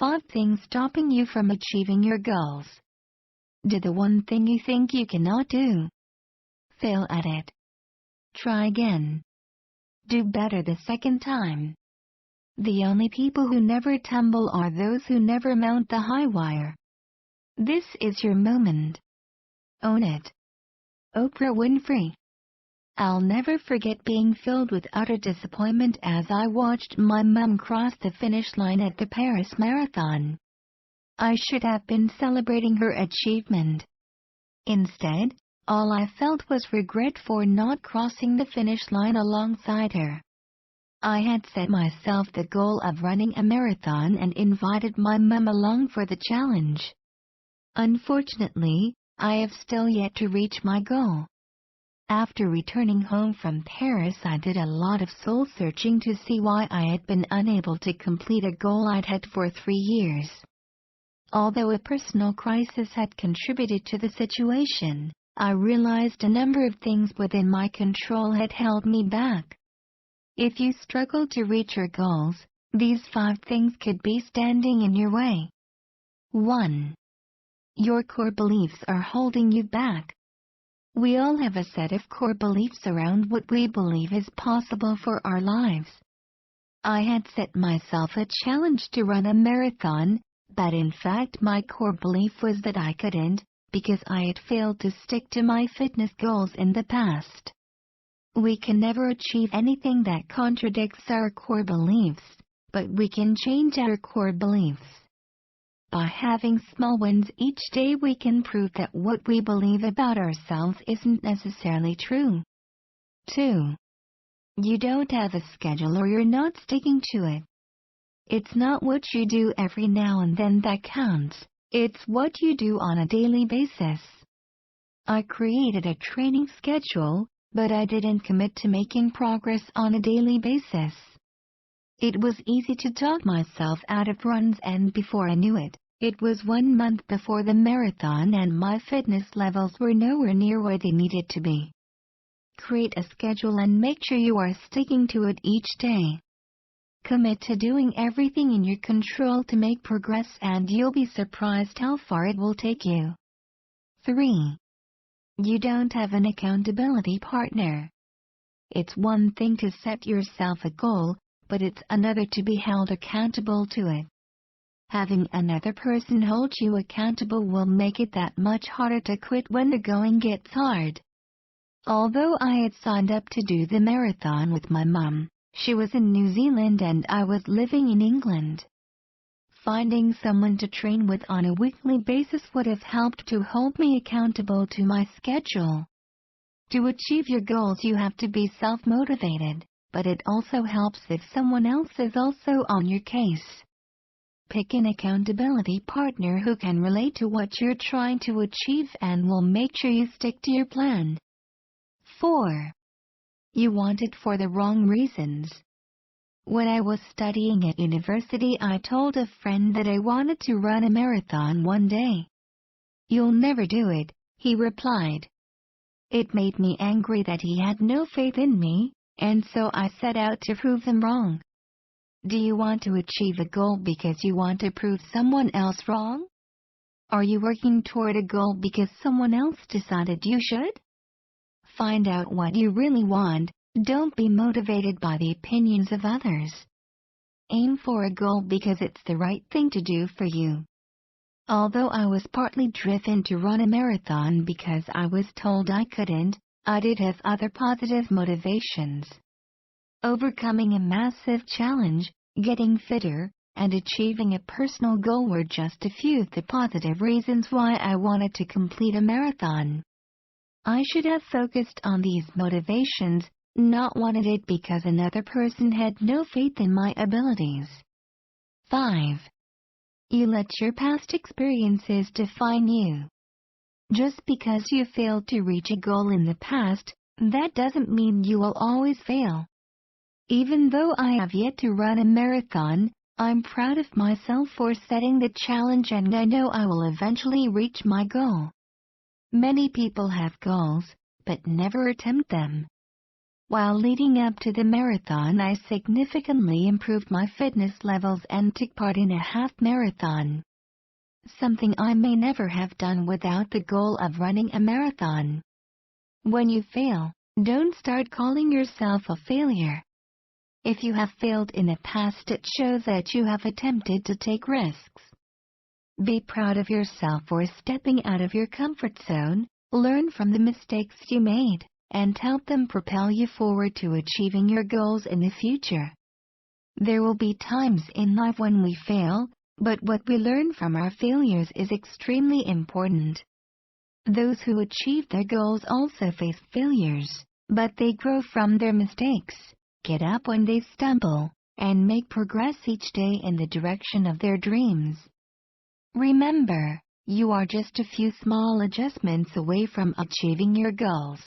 5 things stopping you from achieving your goals. Do the one thing you think you cannot do. Fail at it. Try again. Do better the second time. The only people who never tumble are those who never mount the high wire. This is your moment. Own it. Oprah Winfrey. I'll never forget being filled with utter disappointment as I watched my mum cross the finish line at the Paris Marathon. I should have been celebrating her achievement. Instead, all I felt was regret for not crossing the finish line alongside her. I had set myself the goal of running a marathon and invited my mum along for the challenge. Unfortunately, I have still yet to reach my goal. After returning home from Paris, I did a lot of soul-searching to see why I had been unable to complete a goal I'd had for 3 years. Although a personal crisis had contributed to the situation, I realized a number of things within my control had held me back. If you struggle to reach your goals, these 5 things could be standing in your way. 1. Your core beliefs are holding you back. We all have a set of core beliefs around what we believe is possible for our lives. I had set myself a challenge to run a marathon, but in fact my core belief was that I couldn't, because I had failed to stick to my fitness goals in the past. We can never achieve anything that contradicts our core beliefs, but we can change our core beliefs. By having small wins each day, we can prove that what we believe about ourselves isn't necessarily true. 2. You don't have a schedule or you're not sticking to it. It's not what you do every now and then that counts, it's what you do on a daily basis. I created a training schedule, but I didn't commit to making progress on a daily basis. It was easy to talk myself out of runs, and before I knew it, it was 1 month before the marathon and my fitness levels were nowhere near where they needed to be. Create a schedule and make sure you are sticking to it each day. Commit to doing everything in your control to make progress, and you'll be surprised how far it will take you. 3. You don't have an accountability partner. It's one thing to set yourself a goal, but it's another to be held accountable to it. Having another person hold you accountable will make it that much harder to quit when the going gets hard. Although I had signed up to do the marathon with my mum, she was in New Zealand and I was living in England. Finding someone to train with on a weekly basis would have helped to hold me accountable to my schedule. To achieve your goals, you have to be self-motivated, but it also helps if someone else is also on your case. Pick an accountability partner who can relate to what you're trying to achieve and will make sure you stick to your plan. 4. You want it for the wrong reasons. When I was studying at university, I told a friend that I wanted to run a marathon one day. "You'll never do it," he replied. It made me angry that he had no faith in me, and so I set out to prove him wrong. Do you want to achieve a goal because you want to prove someone else wrong? Are you working toward a goal because someone else decided you should? Find out what you really want. Don't be motivated by the opinions of others. Aim for a goal because it's the right thing to do for you. Although I was partly driven to run a marathon because I was told I couldn't, I did have other positive motivations. Overcoming a massive challenge, getting fitter, and achieving a personal goal were just a few of the positive reasons why I wanted to complete a marathon. I should have focused on these motivations, not wanted it because another person had no faith in my abilities. 5. You let your past experiences define you. Just because you failed to reach a goal in the past, that doesn't mean you will always fail. Even though I have yet to run a marathon, I'm proud of myself for setting the challenge, and I know I will eventually reach my goal. Many people have goals, but never attempt them. While leading up to the marathon, I significantly improved my fitness levels and took part in a half marathon. Something I may never have done without the goal of running a marathon. When you fail, don't start calling yourself a failure. If you have failed in the past, it shows that you have attempted to take risks. Be proud of yourself for stepping out of your comfort zone, learn from the mistakes you made, and help them propel you forward to achieving your goals in the future. There will be times in life when we fail, but what we learn from our failures is extremely important. Those who achieve their goals also face failures, but they grow from their mistakes, get up when they stumble, and make progress each day in the direction of their dreams. Remember, you are just a few small adjustments away from achieving your goals.